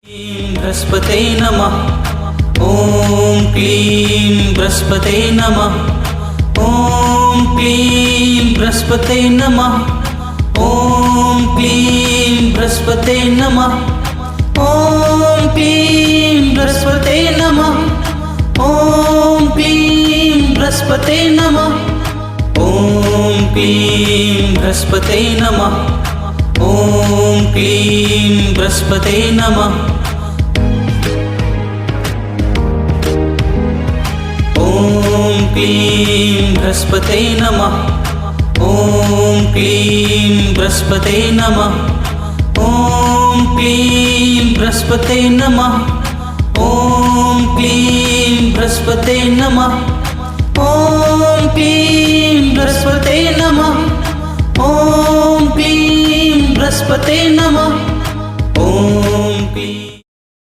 बृहस्पते नमः। ॐ क्लीं बृहस्पते नमः। ॐ क्लीं बृहस्पते नमः। ॐ क्लीं बृहस्पते नमः। ॐ क्लीं बृहस्पते नमः। ॐ क्लीं बृहस्पते नमः। ॐ क्लीं बृहस्पते नमः। ॐ क्लीं बृहस्पते नमः। ॐ क्लीं बृहस्पते नमः। ॐ क्लीं बृहस्पते नमः। ॐ क्लीं बृहस्पते नमः। ॐ क्लीं बृहस्पते नमः। ॐ क्लीं बृहस्पते नमः। ॐ क्लीं बृहस्पते नमः। ॐ क्लीं